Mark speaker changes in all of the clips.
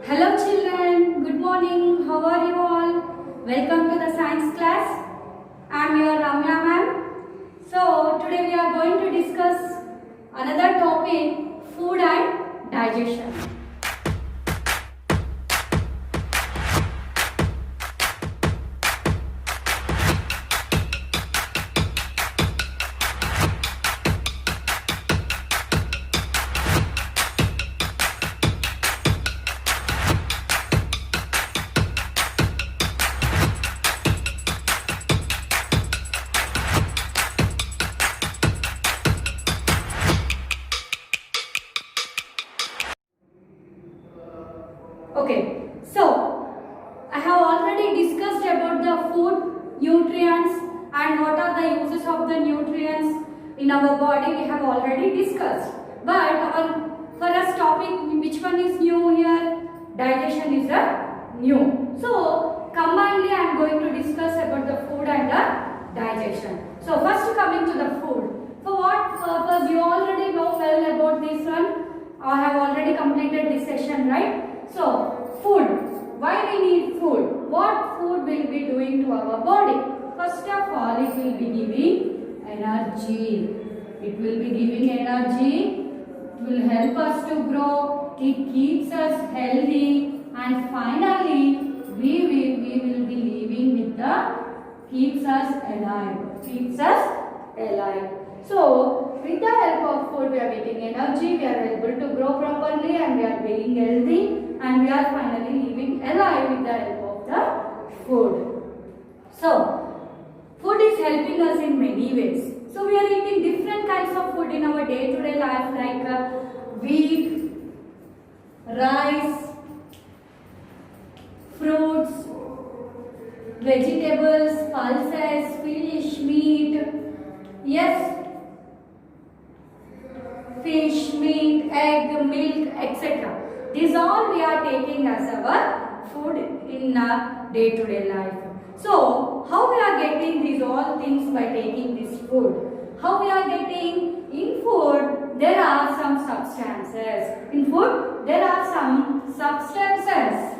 Speaker 1: Hello children, good morning. How are you all? Welcome to the science class. I am your Ramya ma'am. So today we are going to discuss another topic, food and digestion. Okay, so I have already discussed about the food, nutrients and what are the uses of the nutrients in our body. We have already discussed. But our first topic, which one is new here? Digestion is the new. So combinedly I am going to discuss about the food and the digestion. So first coming to the food. For what purpose? You already know well about this one. I have already completed this session, right? So, food. Why we need food? What food will be doing to our body? First of all, it will be giving energy. It will be giving energy. It will help us to grow. It keeps us healthy. And finally, we will be living with the keeps us alive. Keeps us alive. So, with the help of food, we are getting energy, we are able to grow properly and we are being healthy and we are finally living alive with the help of the food. So, food is helping us in many ways. So, we are eating different kinds of food in our day-to-day life like wheat, rice, fruits, vegetables, pulses, fish, meat, yes, fish, meat, egg, milk, etc. These all we are taking as our food in our day-to-day life. So, how we are getting these all things by taking this food? How we are getting? In food, there are some substances. In food, there are some substances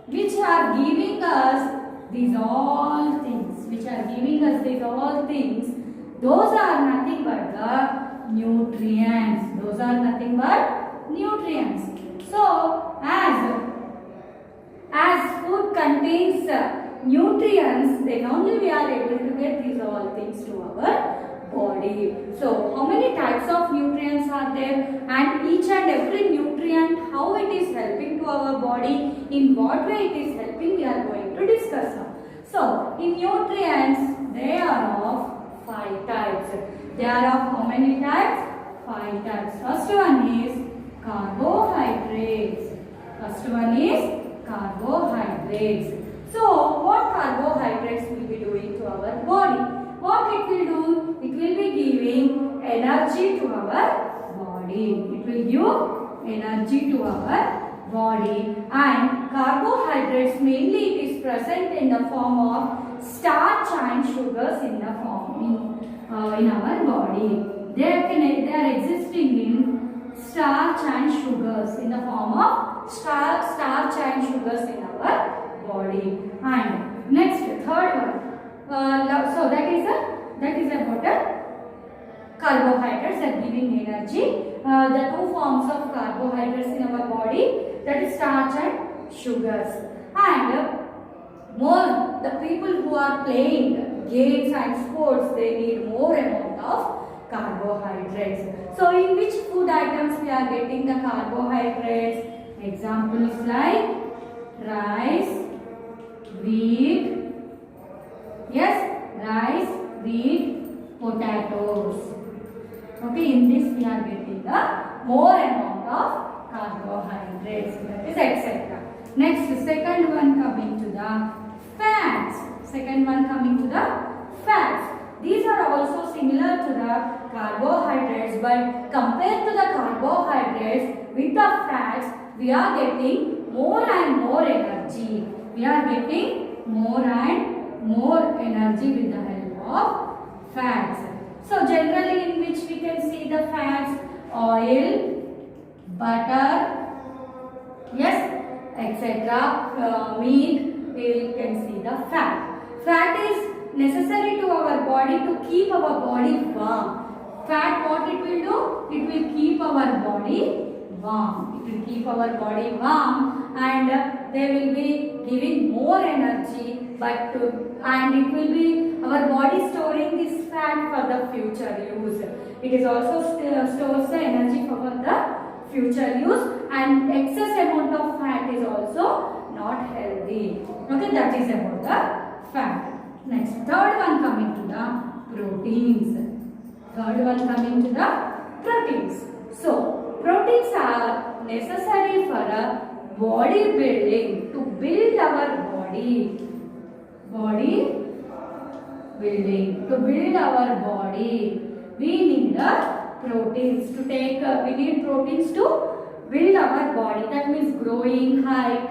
Speaker 1: which are giving us these all things. Which are giving us these all things. Those are nothing but the nutrients. Those are nothing but nutrients. So, as food contains nutrients, then only we are able to get these all things to our body. So, how many types of nutrients are there? And each and every nutrient, how it is helping to our body, in what way it is helping, we are going to discuss now. So, in nutrients, they are of 5 types. They are of how many types? 5 types. First one is carbohydrates. First one is carbohydrates. So, what carbohydrates will be doing to our body? What it will do? It will be giving energy to our body. It will give energy to our body. And carbohydrates mainly it is present in the form of starch and sugars in the form in our body. They are existing in starch and sugars in the form of starch and sugars in our body. And next, third one. So that is about carbohydrates that giving energy. The two forms of carbohydrates in our body, that is starch and sugars. And more the people who are playing games and sports, they need more amount of carbohydrates. So in which food items we are getting the carbohydrates? Examples like rice, wheat, yes, rice, wheat, potatoes. Okay, in this we are getting the more amount of carbohydrates, that is etc. Next, second one coming to the fats. Second one coming to the fats. These are also similar to the carbohydrates, but compared to the carbohydrates, with the fats, we are getting more and more energy. We are getting more and more energy with the help of fats. So, generally in which we can see the fats, oil, butter, yes, etc. etc. Meat, you can see the fat. Fat is necessary to our body to keep our body warm. Fat, what it will do? It will keep our body warm. It will keep our body warm, and they will be giving more energy, and it will be our body storing this fat for the future use. It is also stores the energy for the future use, and excess amount of fat is also not healthy. Okay, that is about the fat. Next, third one coming to the proteins. Third one coming to the proteins. So, proteins are necessary for a body building, to build our body. Body building, to build our body. We need proteins to take, we need proteins to build our body. That means growing, height,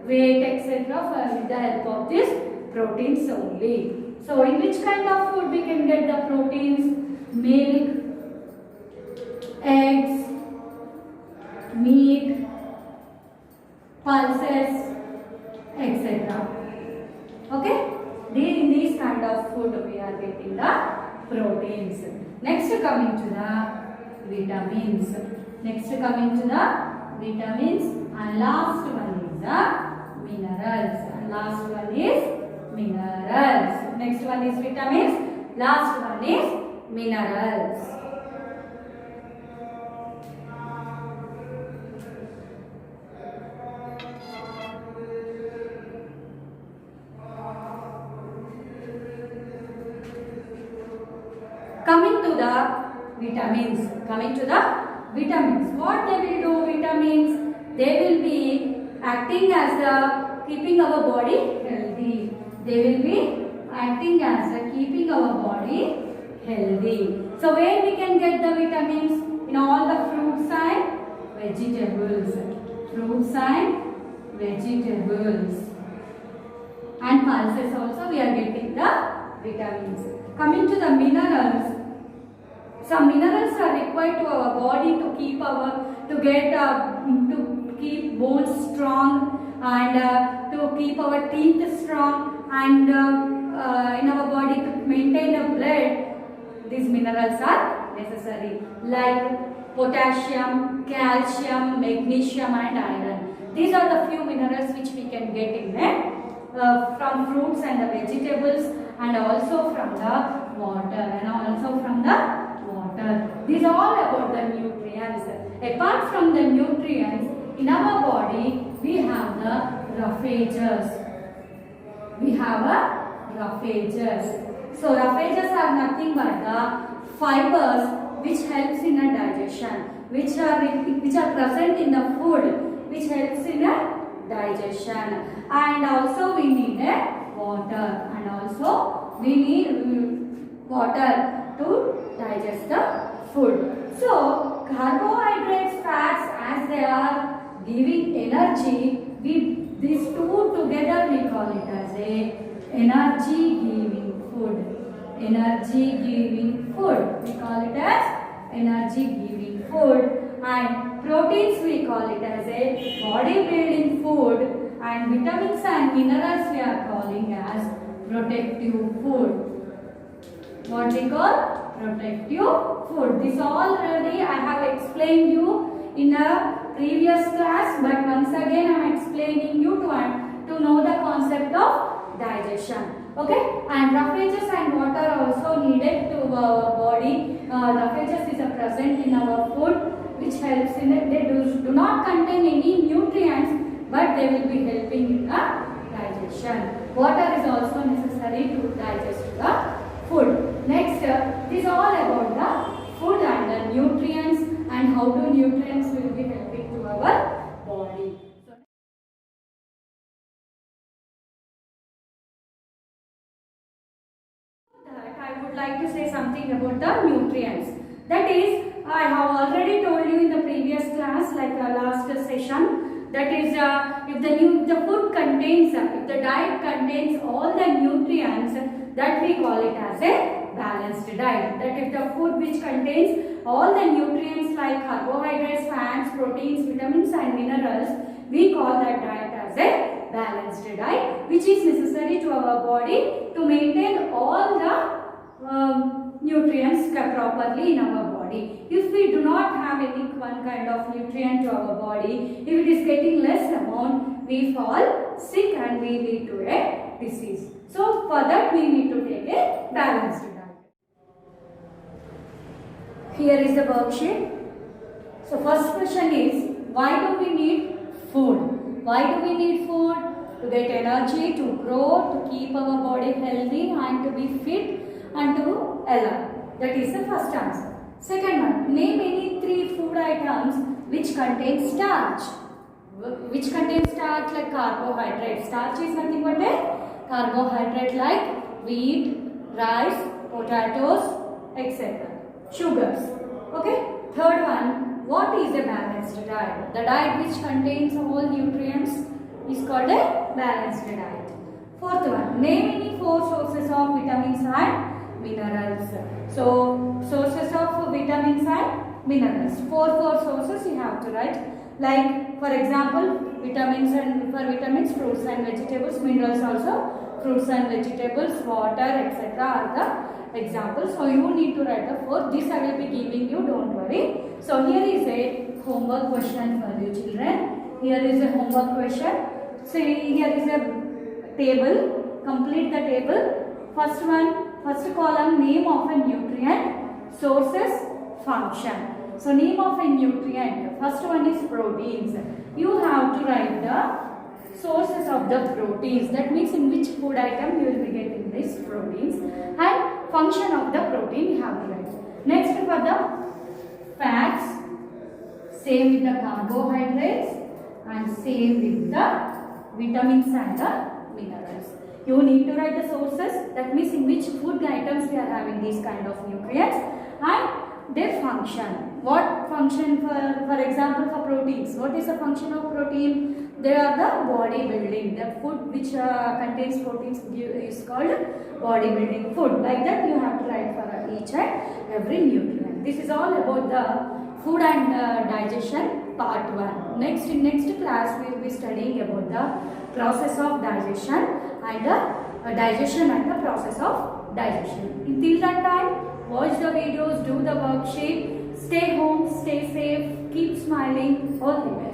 Speaker 1: weight, etc. with the help of this proteins only. So, in which kind of food we can get the proteins? Milk, eggs, meat, pulses, etc. Okay? In these kind of food we are getting the proteins. Next coming to the vitamins. Next coming to the vitamins, and last one is the minerals. And last one is minerals. Next one is vitamins. Last one is minerals. Coming to the vitamins. What they will do, vitamins? They will be acting as keeping our body healthy. They will be acting as keeping our body healthy. So where we can get the vitamins? In all the fruits and vegetables. Fruits and vegetables. And pulses also we are getting the vitamins. Coming to the minerals. Some minerals are required to our body to keep to keep bones strong, and to keep our teeth strong, and in our body to maintain the blood. These minerals are necessary, like potassium, calcium, magnesium and iron. These are the few minerals which we can get in from fruits and the vegetables, and also from the water, and also from the water. These are all about the nutrients. Apart from the nutrients, in our body we have the roughages. So roughages are nothing but the fibers which helps in a digestion, which are present in the food, which helps in a digestion. And also we need water, and also we need water to digest the food. So carbohydrates, fats, as they are giving energy, these two together we call it as a energy giving food. Energy giving food. We call it as energy giving food. And proteins we call it as a body building food. And vitamins and minerals we are calling as protective food. What we call protective food. This already I have explained you in a previous class, but once again I am explaining you to know the concept of digestion. Okay, and roughages and water also needed to our body. Roughages is present in our food, which helps in it. They do not contain any nutrients, but they will be helping in the digestion. Water is also necessary to digest the food. Next, this is all about the food and the nutrients, and how the nutrients will be helping to our body. I would like to say something about the nutrients. That is, I have already told you in the previous class, like last session, that is, if the food contains, if the diet contains all the nutrients, that we call it as a balanced diet. That if the food which contains all the nutrients like carbohydrates, fats, proteins, vitamins and minerals, we call that diet as balanced diet, which is necessary to our body to maintain all the nutrients properly in our body. If we do not have any one kind of nutrient to our body, if it is getting less amount, we fall sick and we lead to a disease. So for that we need to take a balanced diet. Here is the worksheet. So first question is, why do we need food? Why do we need food? To get energy, to grow, to keep our body healthy and to be fit and to alive. That is the first answer. Second one, name any 3 food items which contain starch. Which contains starch like carbohydrate. Starch is nothing but a carbohydrate like wheat, rice, potatoes, etc. Sugars. Okay. Third one, what is a balanced diet? The diet which contains all nutrients is called a balanced diet. Fourth one, name any 4 sources of vitamins and minerals. So, sources of vitamins and minerals. 4 sources you have to write. Like, for example, vitamins, fruits and vegetables, minerals also, fruits and vegetables, water, etc. are the examples. So, you need to write the 4. This I will be giving you, don't worry. So, here is a homework question for you children. Here is a homework question. So, here is a table. Complete the table. First column, name of a nutrient, sources, function. So, name of a nutrient. First one is proteins. You have to write the sources of the proteins. That means in which food item you will be getting these proteins. And function of the protein you have to write. Next for the fats. Same with the carbohydrates. And same with the vitamins and the minerals. You need to write the sources. That means in which food items we are having these kind of nutrients. And their function. What function for example for proteins? What is the function of protein? They are the body building. The food which contains proteins is called bodybuilding food. Like that you have to write for each and every nutrient. This is all about the food and digestion part 1. In next class we will be studying about the process of digestion and the process of digestion. Until that time, watch the videos, do the worksheet, stay home, stay safe, keep smiling, all the best.